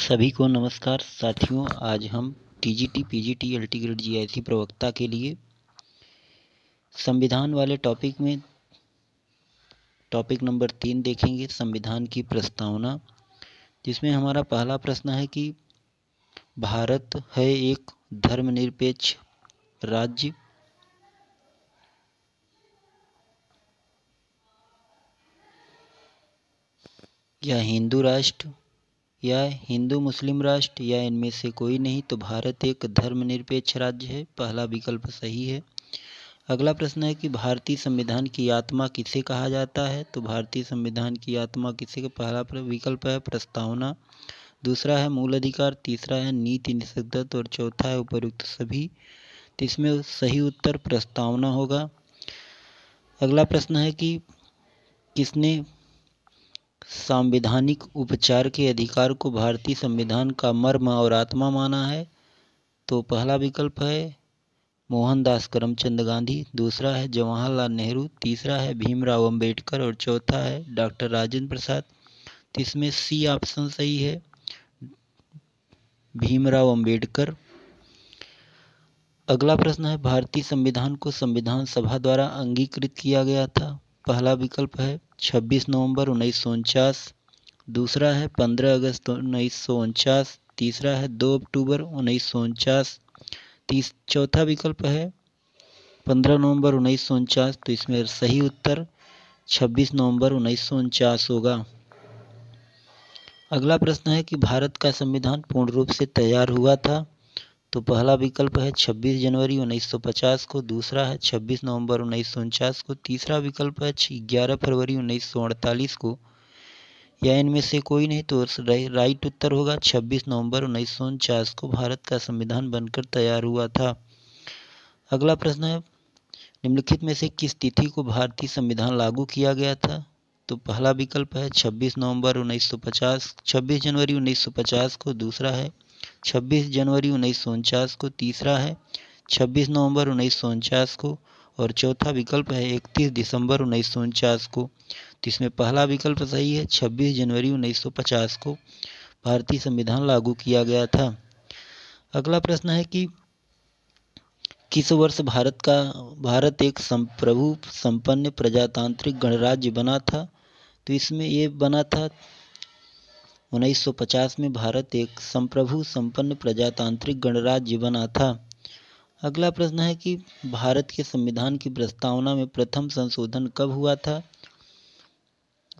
सभी को नमस्कार साथियों। आज हम TGT PGT LT grade GIC प्रवक्ता के लिए संविधान वाले टॉपिक में टॉपिक नंबर 3 देखेंगे, संविधान की प्रस्तावना, जिसमें हमारा पहला प्रश्न है कि भारत है एक धर्मनिरपेक्ष राज्य। या हिंदू राष्ट्र या हिंदू मुस्लिम राष्ट्र या इनमें से कोई नहीं, तो भारत एक धर्मनिरपेक्ष राज्य है। पहला विकल्प सही है। अगला प्रश्न है कि भारतीय संविधान की आत्मा किसे कहा जाता है। तो भारतीय संविधान की आत्मा किसे का पहला विकल्प है प्रस्तावना, दूसरा है मूल अधिकार, तीसरा है नीति निषेधक और चौथा है उपयुक्त सभी। तो इसमें सही उत्तर प्रस्तावना होगा। अगला प्रश्न है कि किसने संवैधानिक उपचार के अधिकार को भारतीय संविधान का मर्म और आत्मा माना है। तो पहला विकल्प है मोहनदास करमचंद गांधी, दूसरा है जवाहरलाल नेहरू, तीसरा है भीमराव अंबेडकर और चौथा है डॉक्टर राजेंद्र प्रसाद। तो इसमें सी ऑप्शन सही है, भीमराव अंबेडकर। अगला प्रश्न है भारतीय संविधान को संविधान सभा द्वारा अंगीकृत किया गया था। पहला विकल्प है 26 नवंबर 1949, दूसरा है 15 अगस्त 1949, तीसरा है 2 अक्टूबर 1949, चौथा विकल्प है 15 नवंबर 1949। तो इसमें सही उत्तर 26 नवंबर 1949 होगा। अगला प्रश्न है कि भारत का संविधान पूर्ण रूप से तैयार हुआ था। तो पहला विकल्प है 26 जनवरी 1950 को, दूसरा है 26 नवंबर 1949 को, तीसरा विकल्प है 11 फरवरी 1948 को, या इनमें से कोई नहीं। तो राइट उत्तर होगा 26 नवंबर 1949 को भारत का संविधान बनकर तैयार हुआ था। अगला प्रश्न है निम्नलिखित में से किस तिथि को भारतीय संविधान लागू किया गया था। तो पहला विकल्प है 26 नवंबर 1950, 26 जनवरी 1950 को, दूसरा है 26 जनवरी 1949 को, तीसरा है 26 नवंबर 1949 को और चौथा विकल्प है 31 दिसंबर 1949 को। तो इसमें पहला विकल्प सही है, 26 जनवरी 1950 को भारतीय संविधान लागू किया गया था। अगला प्रश्न है कि किस वर्ष भारत एक संप्रभु संपन्न प्रजातांत्रिक गणराज्य बना था। तो इसमें ये बना था 1950 में भारत एक संप्रभु संपन्न प्रजातांत्रिक गणराज्य बना था। अगला प्रश्न है कि भारत के संविधान की प्रस्तावना में प्रथम संशोधन कब हुआ था।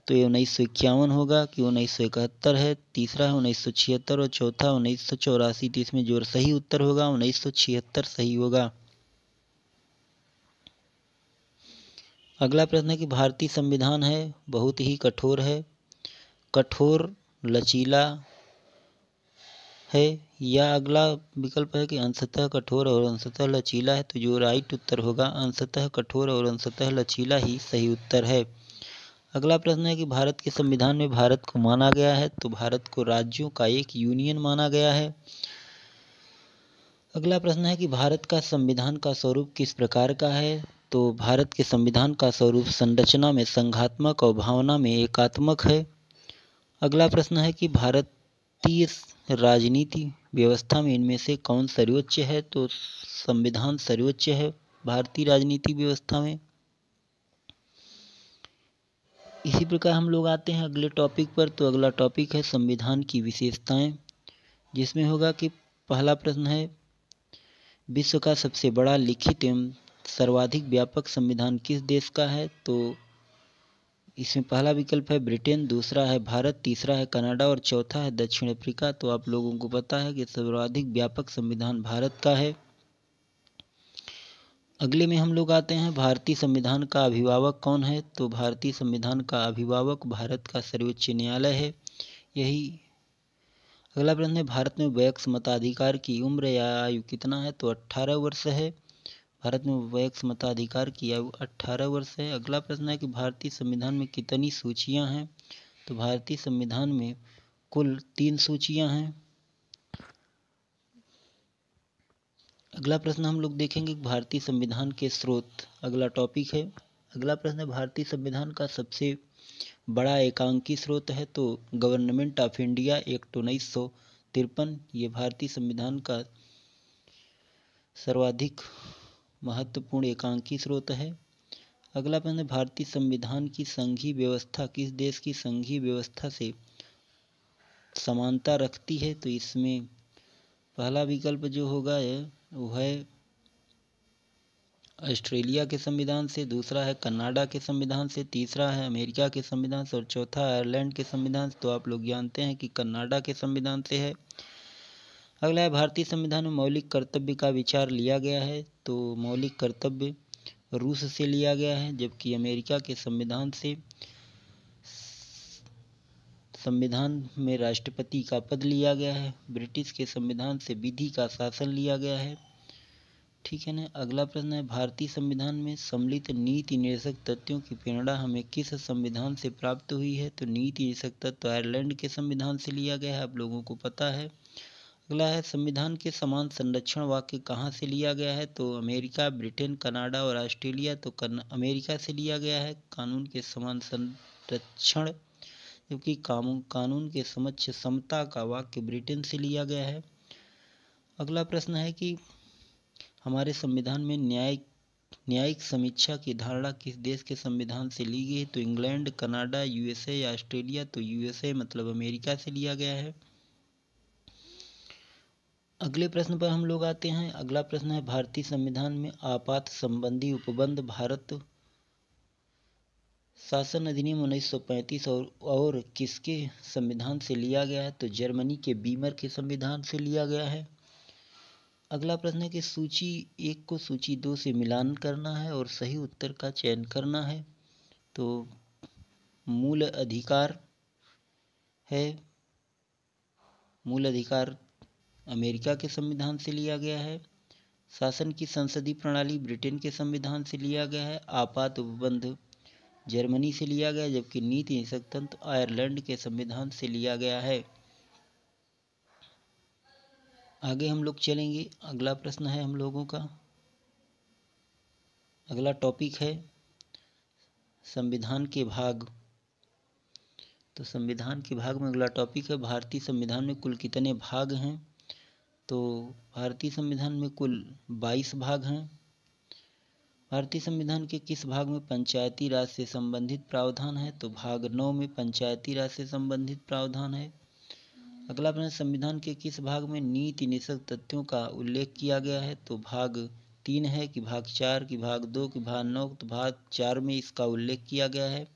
तो ये 1951 होगा कि 1971 है, तीसरा है 1976 और चौथा 1984। तो इसमें जो सही उत्तर होगा 1976 सही होगा। अगला प्रश्न है कि भारतीय संविधान है बहुत ही कठोर है, कठोर लचीला है, या अगला विकल्प है कि अंशतः कठोर और अंशतः लचीला है। तो जो राइट उत्तर होगा अंशतः कठोर और अंशतः लचीला ही सही उत्तर है। अगला प्रश्न है कि भारत के संविधान में भारत को माना गया है। तो भारत को राज्यों का एक यूनियन माना गया है। अगला प्रश्न है कि भारत का संविधान का स्वरूप किस प्रकार का है। तो भारत के संविधान का स्वरूप संरचना में संघात्मक और भावना में एकात्मक है। अगला प्रश्न है कि भारतीय राजनीति व्यवस्था में इनमें से कौन सर्वोच्च है। तो संविधान सर्वोच्च है भारतीय राजनीति व्यवस्था में। इसी प्रकार हम लोग आते हैं अगले टॉपिक पर। तो अगला टॉपिक है संविधान की विशेषताएं, जिसमें होगा कि पहला प्रश्न है विश्व का सबसे बड़ा लिखित एवं सर्वाधिक व्यापक संविधान किस देश का है। तो इसमें पहला विकल्प है ब्रिटेन, दूसरा है भारत, तीसरा है कनाडा और चौथा है दक्षिण अफ्रीका। तो आप लोगों को पता है कि सर्वाधिक व्यापक संविधान भारत का है। अगले में हम लोग आते हैं भारतीय संविधान का अभिभावक कौन है। तो भारतीय संविधान का अभिभावक भारत का सर्वोच्च न्यायालय है। यही अगला प्रश्न है भारत में वयस्क मताधिकार की उम्र या आयु कितना है। तो 18 वर्ष है। भारत में वयस्क मताधिकार की आयु 18 वर्ष है। अगला प्रश्न है कि भारतीय संविधान में कितनी सूचियां हैं। तो भारतीय संविधान में कुल 3 सूचियां हैं। अगला प्रश्न हम लोग देखेंगे भारतीय संविधान के स्रोत, अगला टॉपिक है। अगला प्रश्न है भारतीय संविधान का सबसे बड़ा एकांकी स्रोत है। तो गवर्नमेंट ऑफ इंडिया एक्ट 53 ये भारतीय संविधान का सर्वाधिक महत्वपूर्ण एकांकी स्रोत है। अगला प्रश्न है, भारतीय संविधान की संघीय व्यवस्था किस देश की संघीय व्यवस्था से समानता रखती है? तो इसमें पहला विकल्प जो होगा वो है ऑस्ट्रेलिया के संविधान से, दूसरा है कनाडा के संविधान से, तीसरा है अमेरिका के संविधान से और चौथा आयरलैंड के संविधान से। तो आप लोग जानते हैं कि कनाडा के संविधान से है। अगला है, भारतीय संविधान में मौलिक कर्तव्य का विचार लिया गया है। तो मौलिक कर्तव्य रूस से लिया गया है, जबकि अमेरिका के संविधान से संविधान में राष्ट्रपति का पद लिया गया है। ब्रिटिश के संविधान से विधि का शासन लिया गया है। ठीक है ना। अगला प्रश्न है, भारतीय संविधान में सम्मिलित नीति निर्देशक तत्वों की प्रेरणा हमें किस संविधान से प्राप्त हुई है? तो नीति निर्देशक तत्व आयरलैंड के संविधान से लिया गया है, आप लोगों को पता है। अगला है, संविधान के समान संरक्षण वाक्य कहाँ से लिया गया है? तो अमेरिका, ब्रिटेन, कनाडा और ऑस्ट्रेलिया। तो अमेरिका से लिया गया है कानून के समान संरक्षण, जबकि कानून के समक्ष समता का वाक्य ब्रिटेन से लिया गया है। अगला प्रश्न है कि हमारे संविधान में न्यायिक समीक्षा की धारणा किस देश के संविधान से ली गई है? तो इंग्लैंड, कनाडा, यूएसए या ऑस्ट्रेलिया। तो यूएसए मतलब अमेरिका से लिया गया है। अगले प्रश्न पर हम लोग आते हैं। अगला प्रश्न है, भारतीय संविधान में आपात संबंधी उपबंध भारत शासन अधिनियम 1935 और किसके संविधान से लिया गया है? तो जर्मनी के बीमर के संविधान से लिया गया है। अगला प्रश्न है कि सूची 1 को सूची 2 से मिलान करना है और सही उत्तर का चयन करना है। तो मूल अधिकार है, मूल अधिकार अमेरिका के संविधान से लिया गया है। शासन की संसदीय प्रणाली ब्रिटेन के संविधान से लिया गया है। आपात उपबंध जर्मनी से लिया गया, जबकि नीति निषेध तंत्र आयरलैंड के संविधान से लिया गया है। आगे हम लोग चलेंगे। अगला प्रश्न है हम लोगों का, अगला टॉपिक है संविधान के भाग। तो संविधान के भाग में अगला टॉपिक है, भारतीय संविधान में कुल कितने भाग हैं? तो भारतीय संविधान में कुल 22 भाग हैं। भारतीय संविधान के किस भाग में पंचायती राज से संबंधित प्रावधान है? तो भाग 9 में पंचायती राज से संबंधित प्रावधान है। अगला प्रश्न, संविधान के किस भाग में नीति निषेध तथ्यों का उल्लेख किया गया है? तो भाग 3 है कि भाग 4 की भाग 2 की भाग 9। तो भाग 4 में इसका उल्लेख किया गया है।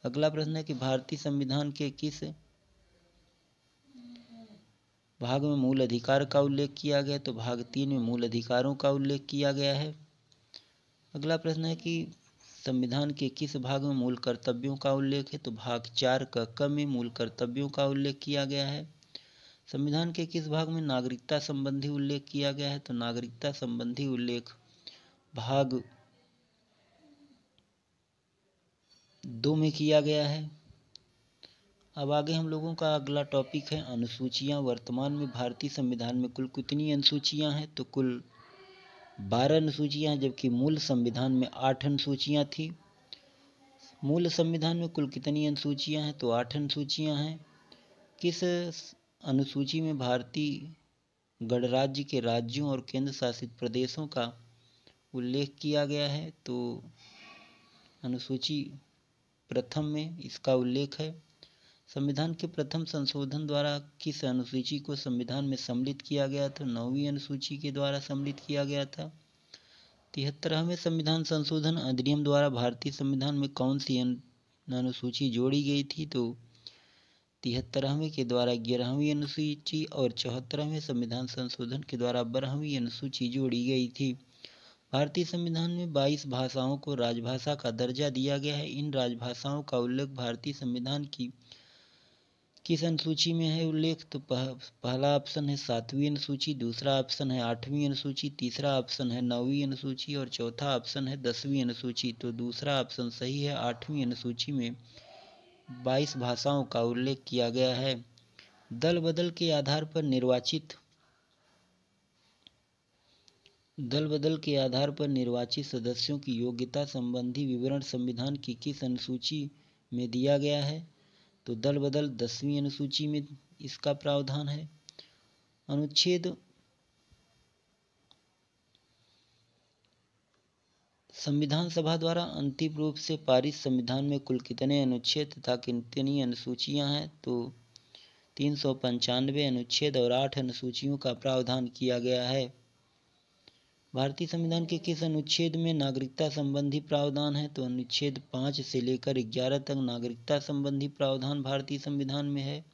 अगला प्रश्न है कि भारतीय संविधान के किस भाग में मूल अधिकार का उल्लेख किया गया? तो भाग 3 में मूल अधिकारों का उल्लेख किया गया है। अगला प्रश्न है कि संविधान के किस भाग में मूल कर्तव्यों का उल्लेख है? तो भाग 4 क में मूल कर्तव्यों का उल्लेख किया गया है। संविधान के किस भाग में नागरिकता संबंधी उल्लेख किया गया है? तो नागरिकता संबंधी उल्लेख भाग 2 में किया गया है। अब आगे हम लोगों का अगला टॉपिक है अनुसूचियां। वर्तमान में भारतीय संविधान में कुल कितनी अनुसूचियां हैं? तो कुल 12 अनुसूचियां हैं, जबकि मूल संविधान में 8 अनुसूचियां थी। मूल संविधान में कुल कितनी अनुसूचियां हैं? तो 8 अनुसूचियां हैं। किस अनुसूची में भारतीय गणराज्य के राज्यों और केंद्र शासित प्रदेशों का उल्लेख किया गया है? तो अनुसूची प्रथम में इसका उल्लेख है। संविधान के प्रथम संशोधन द्वारा किस अनुसूची को संविधान में सम्मिलित किया गया था? 9वीं अनुसूची के द्वारा सम्मिलित किया गया था। 73वें संविधान संशोधन अधिनियम द्वारा भारतीय संविधान में कौन सी अनुसूची जोड़ी गई थी? तो 73वें के द्वारा 11वीं अनुसूची और 74वें संविधान संशोधन के द्वारा 12वीं अनुसूची जोड़ी गई थी। भारतीय संविधान में 22 भाषाओं को राजभाषा का दर्जा दिया गया है। इन राजभाषाओं का उल्लेख भारतीय संविधान की किस अनुसूची में है उल्लेख? तो पहला ऑप्शन है 7वीं अनुसूची, दूसरा ऑप्शन है 8वीं अनुसूची, तीसरा ऑप्शन है 9वीं अनुसूची और चौथा ऑप्शन है 10वीं अनुसूची। तो दूसरा ऑप्शन सही है, 8वीं अनुसूची में 22 भाषाओं का उल्लेख किया गया है। दल बदल के आधार पर निर्वाचित सदस्यों की योग्यता संबंधी विवरण संविधान की किस अनुसूची में दिया गया है? तो दल बदल 10वीं अनुसूची में इसका प्रावधान है। अनुच्छेद संविधान सभा द्वारा अंतिम रूप से पारित संविधान में कुल कितने अनुच्छेद तथा कितनी अनुसूचियां हैं? तो 395 अनुच्छेद और 8 अनुसूचियों का प्रावधान किया गया है। भारतीय संविधान के किस अनुच्छेद में नागरिकता संबंधी प्रावधान है? तो अनुच्छेद 5 से लेकर 11 तक नागरिकता संबंधी प्रावधान भारतीय संविधान में है।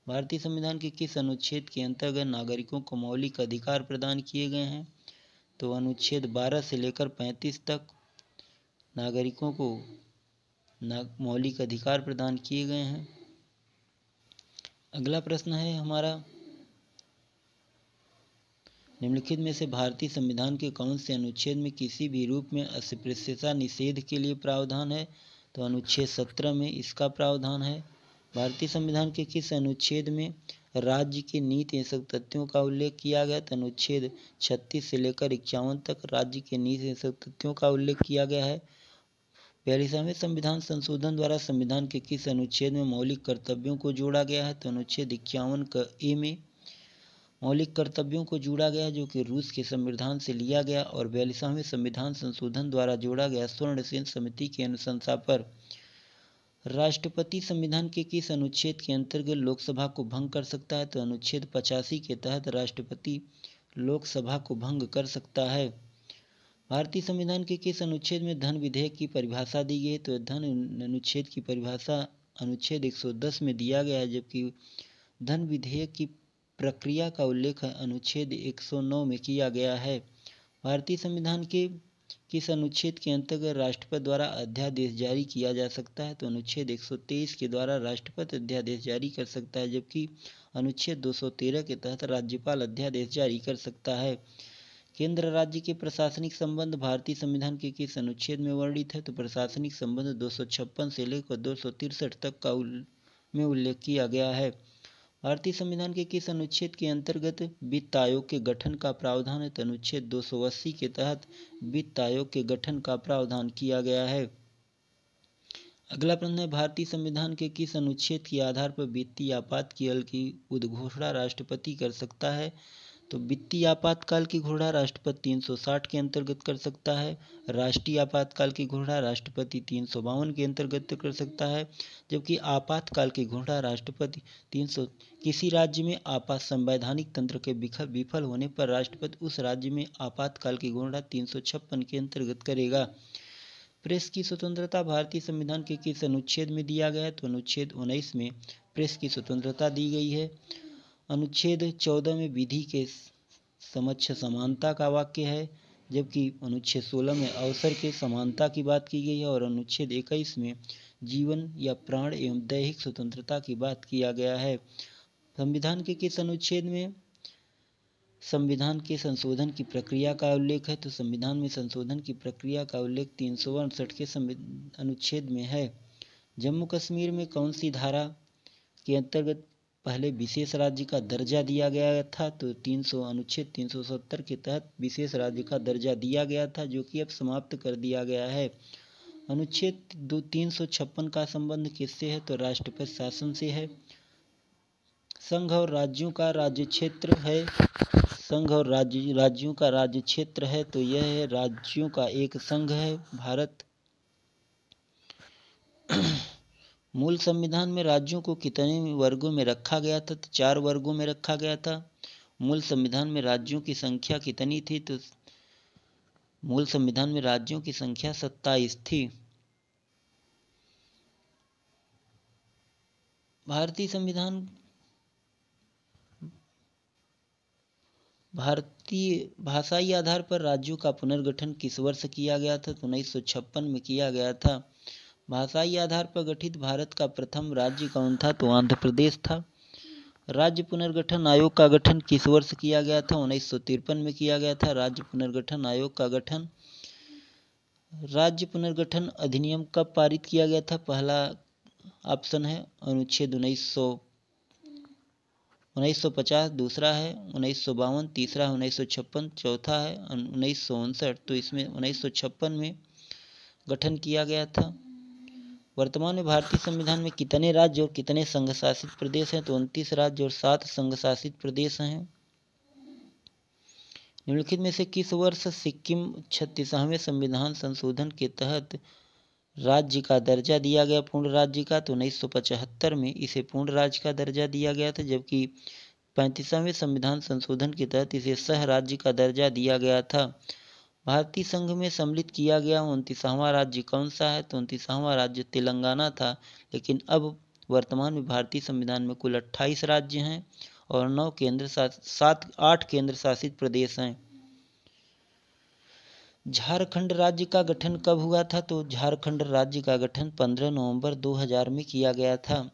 भारतीय संविधान के किस अनुच्छेद के अंतर्गत नागरिकों को मौलिक अधिकार प्रदान किए गए हैं? तो अनुच्छेद 12 से लेकर 35 तक नागरिकों को मौलिक अधिकार प्रदान किए गए हैं। अगला प्रश्न है हमारा, निम्नलिखित में से भारतीय संविधान के कौन से अनुच्छेद में किसी भी रूप में अस्पृश्यता निषेध के लिए प्रावधान है? तो अनुच्छेद 17 में इसका प्रावधान है। भारतीय संविधान के किस अनुच्छेद में राज्य के नीति एवं तथ्यों का उल्लेख किया गया? तो अनुच्छेद 36 से लेकर 51 तक राज्य के नीति एवं तथ्यों का उल्लेख किया गया है। 42वें संविधान संशोधन द्वारा संविधान के किस अनुच्छेद में मौलिक कर्तव्यों को जोड़ा गया है? तो अनुच्छेद 51 ए में मौलिक कर्तव्यों को जोड़ा गया, जो कि रूस के संविधान से लिया गया और 42वें संविधान संशोधन द्वारा जोड़ा गया। स्वर्ण सेन समिति की अनुशंसा पर राष्ट्रपति संविधान के किस अनुच्छेद के अंतर्गत लोकसभा को भंग कर सकता है? तो अनुच्छेद 85 के तहत राष्ट्रपति लोकसभा को भंग कर सकता है। भारतीय संविधान के किस अनुच्छेद में धन विधेयक की परिभाषा दी गई है? तो धन अनुच्छेद की परिभाषा अनुच्छेद 110 में दिया गया है, जबकि धन विधेयक की प्रक्रिया का उल्लेख अनुच्छेद 109 में किया गया है। भारतीय संविधान के किस अनुच्छेद के अंतर्गत राष्ट्रपति द्वारा अध्यादेश जारी किया जा सकता है? तो अनुच्छेद 123 के द्वारा राष्ट्रपति अध्यादेश जारी कर सकता है, जबकि अनुच्छेद 213 के तहत राज्यपाल अध्यादेश जारी कर सकता है। केंद्र राज्य के प्रशासनिक संबंध भारतीय संविधान के किस अनुच्छेद में वर्णित है? तो प्रशासनिक संबंध 256 से लेकर 263 तक का में उल्लेख किया गया है। भारतीय संविधान के किस अनुच्छेद के अंतर्गत वित्त आयोग के गठन का प्रावधान है? तो अनुच्छेद 280 के तहत वित्त आयोग के गठन का प्रावधान किया गया है। अगला प्रश्न है, भारतीय संविधान के किस अनुच्छेद के आधार पर वित्तीय आपातकाल की उद्घोषणा राष्ट्रपति कर सकता है? तो वित्तीय आपातकाल की घोषणा राष्ट्रपति 360 के अंतर्गत कर सकता है। राष्ट्रीय आपातकाल की घोषणा राष्ट्रपति 352 के अंतर्गत कर सकता है, जबकि आपातकाल की घोषणा राष्ट्रपति 300 किसी राज्य में आपात संवैधानिक तंत्र के विफल होने पर राष्ट्रपति उस राज्य में आपातकाल की घोषणा 356 के अंतर्गत करेगा। प्रेस की स्वतंत्रता भारतीय संविधान के किस अनुच्छेद में दिया गया है? तो अनुच्छेद 19 में प्रेस की स्वतंत्रता दी गई है। अनुच्छेद 14 में विधि के समक्ष समानता का वाक्य है, जबकि अनुच्छेद 16 में अवसर के समानता की बात की गई है और अनुच्छेद 21 में जीवन या प्राण एवं दैहिक स्वतंत्रता की बात किया गया है। संविधान के किस अनुच्छेद में संविधान के संशोधन की प्रक्रिया का उल्लेख है? तो संविधान में संशोधन की प्रक्रिया का उल्लेख 362 के अनुच्छेद में है। जम्मू कश्मीर में कौन सी धारा के अंतर्गत पहले विशेष राज्य का दर्जा दिया गया था? तो अनुच्छेद 370 के तहत विशेष राज्य का दर्जा दिया गया था, जो कि अब समाप्त कर दिया गया है। अनुच्छेद 356 का संबंध किससे है? तो राष्ट्रपति शासन से है। संघ और राज्यों का राज्य क्षेत्र है। संघ और राज्यों का राज्य क्षेत्र है, तो यह है राज्यों का एक संघ है भारत। मूल संविधान में राज्यों को कितने वर्गों में रखा गया था? तो 4 वर्गों में रखा गया था। मूल संविधान में राज्यों की संख्या कितनी थी? तो मूल संविधान में राज्यों की संख्या 27 थी। भारतीय भाषाई आधार पर राज्यों का पुनर्गठन किस वर्ष किया गया था? तो 1956 में किया गया था। भाषाई आधार पर गठित भारत का प्रथम राज्य कौन था? तो आंध्र प्रदेश था। राज्य पुनर्गठन आयोग का गठन किस वर्ष किया गया था? 1953 में किया गया था राज्य पुनर्गठन आयोग का गठन। राज्य पुनर्गठन अधिनियम कब पारित किया गया था? पहला ऑप्शन है अनुच्छेद 1950, दूसरा है 1952, तीसरा है 1956, चौथा है 1959। तो इसमें 1956 में गठन किया गया था। वर्तमान में भारतीय संविधान में कितने राज्य और कितने संघ शासित प्रदेश हैं? तो 29 राज्य और 7 संघ शासित प्रदेश हैं। निम्नलिखित में से किस वर्ष सिक्किम 36वें संविधान संशोधन के तहत राज्य का दर्जा दिया गया पूर्ण राज्य का? तो 1975 में इसे पूर्ण राज्य का दर्जा दिया गया था, जबकि 35वें संविधान संशोधन के तहत इसे सह राज्य का दर्जा दिया गया था। भारतीय संघ में सम्मिलित किया गया 29वां राज्य कौन सा है? तो 29वां राज्य तेलंगाना था। लेकिन अब वर्तमान में भारतीय संविधान में कुल 28 राज्य हैं और 8 केंद्र शासित प्रदेश हैं। झारखंड राज्य का गठन कब हुआ था? तो झारखंड राज्य का गठन 15 नवंबर 2000 में किया गया था।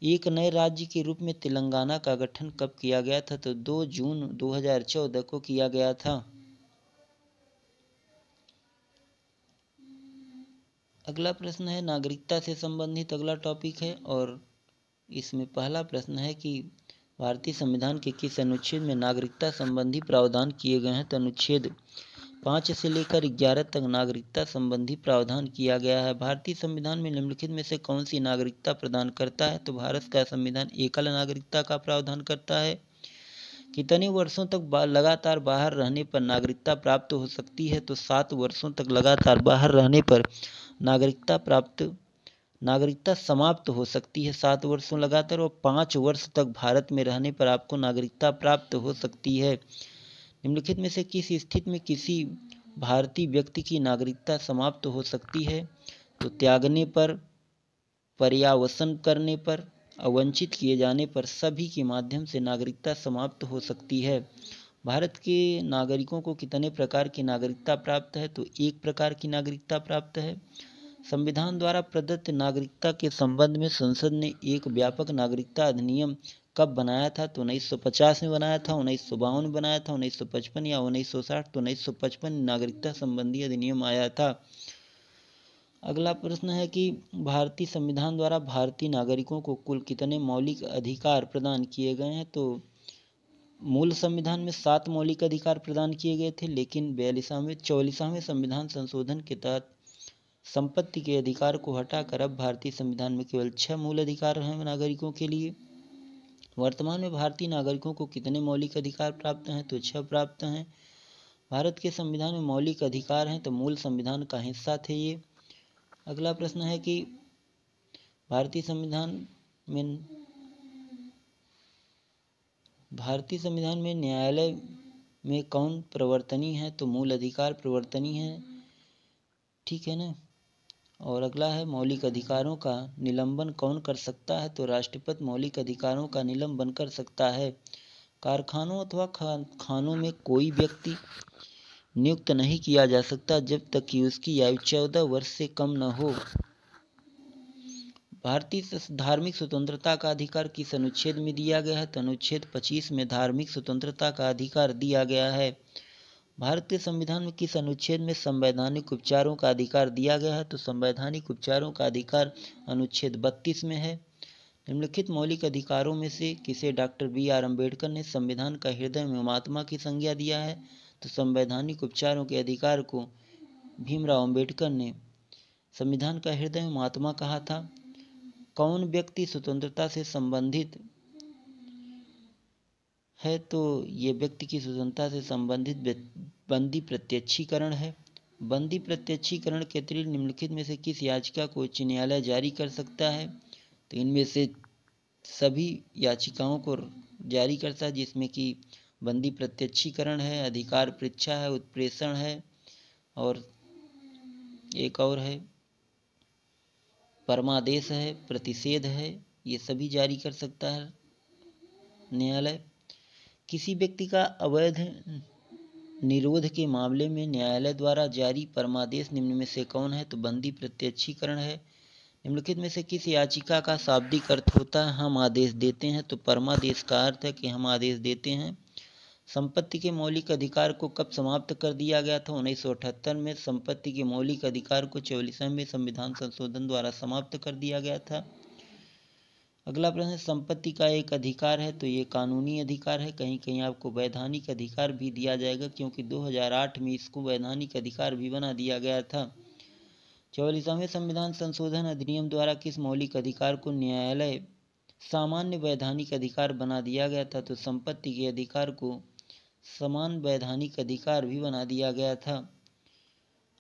एक नए राज्य के रूप में तेलंगाना का गठन कब किया गया था? तो 2 जून 2014 को किया गया था। अगला प्रश्न है नागरिकता से संबंधित अगला टॉपिक है और इसमें पहला प्रश्न है कि भारतीय संविधान के किस अनुच्छेद में नागरिकता संबंधी प्रावधान किए गए हैं? तो अनुच्छेद 5 से लेकर 11 तक नागरिकता संबंधी प्रावधान किया गया है। भारतीय संविधान में निम्नलिखित में से कौन सी नागरिकता प्रदान करता है? तो भारत का संविधान एकल नागरिकता का प्रावधान करता है। कितने वर्षों तक लगातार बाहर रहने पर नागरिकता प्राप्त हो सकती है? तो 7 वर्षों तक लगातार बाहर रहने पर नागरिकता समाप्त हो सकती है। 7 वर्षों लगातार और 5 वर्ष तक भारत में रहने पर आपको नागरिकता प्राप्त हो सकती है। निम्नलिखित में से किस स्थिति में किसी भारतीय व्यक्ति की नागरिकता समाप्त हो सकती है? तो त्यागने पर, पर्यावसन करने पर, अवंचित किए जाने पर, सभी के माध्यम से नागरिकता समाप्त हो सकती है। भारत के नागरिकों को कितने प्रकार की नागरिकता प्राप्त है? तो 1 प्रकार की नागरिकता प्राप्त है। संविधान द्वारा प्रदत्त नागरिकता के संबंध में संसद ने एक व्यापक नागरिकता अधिनियम कब बनाया था? तो 1950 में बनाया था, 1952 में बनाया था, 1955 या 1960? तो 1955 नागरिकता संबंधी अधिनियम आया था। अगला प्रश्न है कि भारतीय संविधान द्वारा भारतीय नागरिकों को कुल कितने मौलिक अधिकार प्रदान किए गए हैं? तो मूल संविधान में 7 मौलिक अधिकार प्रदान किए गए थे, लेकिन 44वें संविधान संशोधन के तहत संपत्ति के अधिकार को हटाकर अब भारतीय संविधान में केवल 6 मूल अधिकार हैं नागरिकों के लिए। वर्तमान में भारतीय नागरिकों को कितने मौलिक अधिकार प्राप्त हैं? तो 6 प्राप्त हैं। भारत के संविधान में मौलिक अधिकार हैं तो मूल संविधान का हिस्सा थे ये। अगला प्रश्न है कि भारतीय संविधान में न्यायालय में कौन प्रवर्तनीय है? तो मूल अधिकार प्रवर्तनीय है, ठीक है ना। और अगला है मौलिक अधिकारों का निलंबन कौन कर सकता है? तो राष्ट्रपति मौलिक अधिकारों का निलंबन कर सकता है। कारखानों अथवा खानों में कोई व्यक्ति नियुक्त नहीं किया जा सकता जब तक कि उसकी आयु 14 वर्ष से कम न हो। भारतीय धार्मिक स्वतंत्रता का अधिकार किस अनुच्छेद में दिया गया है? तो अनुच्छेद 25 में धार्मिक स्वतंत्रता का अधिकार दिया गया है। भारत के संविधान में किस अनुच्छेद में संवैधानिक उपचारों का अधिकार दिया गया है? तो संवैधानिक उपचारों का अधिकार अनुच्छेद 32 में है। निम्नलिखित मौलिक अधिकारों में से किसे डॉक्टर BR अम्बेडकर ने संविधान का हृदय में महात्मा की संज्ञा दिया है? तो संवैधानिक उपचारों के अधिकार को भीमराव अम्बेडकर ने संविधान का हृदय में महात्मा कहा था। कौन व्यक्ति स्वतंत्रता से संबंधित है? तो ये व्यक्ति की स्वतंत्रता से संबंधित बंदी प्रत्यक्षीकरण है। बंदी प्रत्यक्षीकरण के अतिरिक्त निम्नलिखित में से किस याचिका को उच्च न्यायालय जारी कर सकता है? तो इनमें से सभी याचिकाओं को जारी करता है जिसमें कि बंदी प्रत्यक्षीकरण है, अधिकार परीक्षा है, उत्प्रेषण है और एक और है परमादेश है, प्रतिषेध है। ये सभी जारी कर सकता है न्यायालय। किसी व्यक्ति का अवैध निरोध के मामले में न्यायालय द्वारा जारी परमादेश निम्न में से कौन है? तो बंदी प्रत्यक्षीकरण है। निम्नलिखित में से किस याचिका का शाब्दिक अर्थ होता है हम आदेश देते हैं? तो परमादेश का अर्थ है कि हम आदेश देते हैं। संपत्ति के मौलिक अधिकार को कब समाप्त कर दिया गया था? 1978 में संपत्ति के मौलिक अधिकार को 44वें संविधान संशोधन द्वारा समाप्त कर दिया गया था। अगला प्रश्न, संपत्ति का एक अधिकार है तो ये कानूनी अधिकार है। कहीं कहीं आपको वैधानिक अधिकार भी दिया जाएगा क्योंकि 2008 में इसको वैधानिक अधिकार भी बना दिया गया था। 44वें संविधान संशोधन अधिनियम द्वारा किस मौलिक अधिकार को न्यायालय सामान्य वैधानिक अधिकार बना दिया गया था? तो संपत्ति के अधिकार को समान वैधानिक अधिकार भी बना दिया गया था।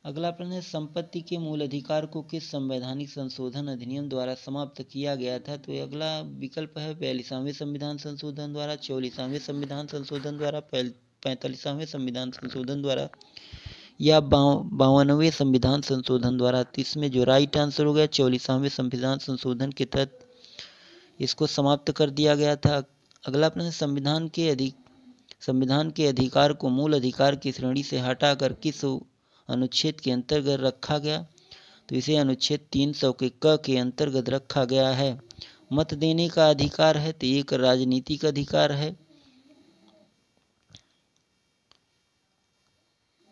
अगला प्रश्न है, संपत्ति के मूल अधिकार को किस संवैधानिक संशोधन अधिनियम द्वारा समाप्त किया गया था? तो अगला विकल्प है 42वें संविधान संशोधन द्वारा, 44वें संविधान संशोधन द्वारा, 45वें संविधान संशोधन द्वारा या 52वें संविधान संशोधन द्वारा। तो इसमें जो राइट आंसर हो गया 44वें संविधान संशोधन के तहत इसको समाप्त कर दिया गया था। अगला प्रश्न, संविधान के अधिकार को मूल अधिकार की श्रेणी से हटाकर किस अनुच्छेद के अंतर्गत रखा गया? तो इसे अनुच्छेद 300 के क के अंतर्गत रखा गया है। मत देने का अधिकार है, तो एक राजनीतिक अधिकार है।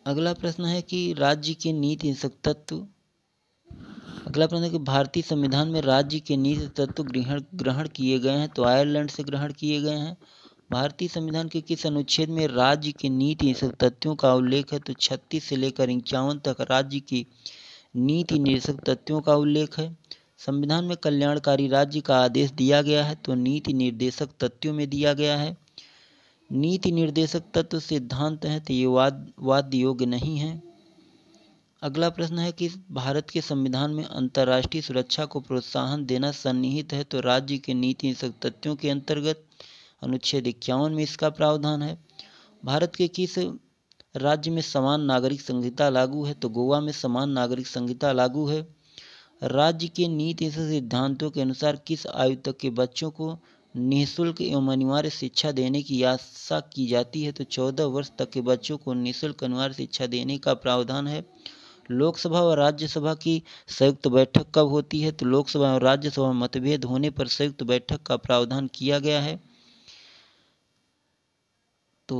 अगला प्रश्न है कि राज्य के नीति हिंसक तत्व। अगला प्रश्न है कि भारतीय संविधान में राज्य के नीति तत्व ग्रहण किए गए हैं? तो आयरलैंड से ग्रहण किए गए हैं। भारतीय संविधान के किस अनुच्छेद में राज्य के नीति निषेधक तथ्यों का उल्लेख है? तो 36 से लेकर 51 तक राज्य की नीति निषेधक तथ्यों का उल्लेख है। संविधान में कल्याणकारी राज्य का आदेश दिया गया है? तो नीति निर्देशक तथ्यों में दिया गया है। नीति निर्देशक तत्व सिद्धांत है, तो ये वाद योग्य नहीं है। अगला प्रश्न है कि भारत के संविधान में अंतर्राष्ट्रीय सुरक्षा को प्रोत्साहन देना सन्निहित है? तो राज्य के नीति निषेधक तथ्यों के अंतर्गत अनुच्छेद 51 में इसका प्रावधान है। भारत के किस राज्य में समान नागरिक संहिता लागू है? तो गोवा में समान नागरिक संहिता लागू है। राज्य के नीति सिद्धांतों के अनुसार किस आयु तक के बच्चों को निःशुल्क एवं अनिवार्य शिक्षा देने की आशा की जाती है? तो 14 वर्ष तक के बच्चों को निःशुल्क अनिवार्य शिक्षा देने का प्रावधान है। लोकसभा और राज्यसभा की संयुक्त बैठक कब होती है? तो लोकसभा और राज्यसभा में मतभेद होने पर संयुक्त बैठक का प्रावधान किया गया है। तो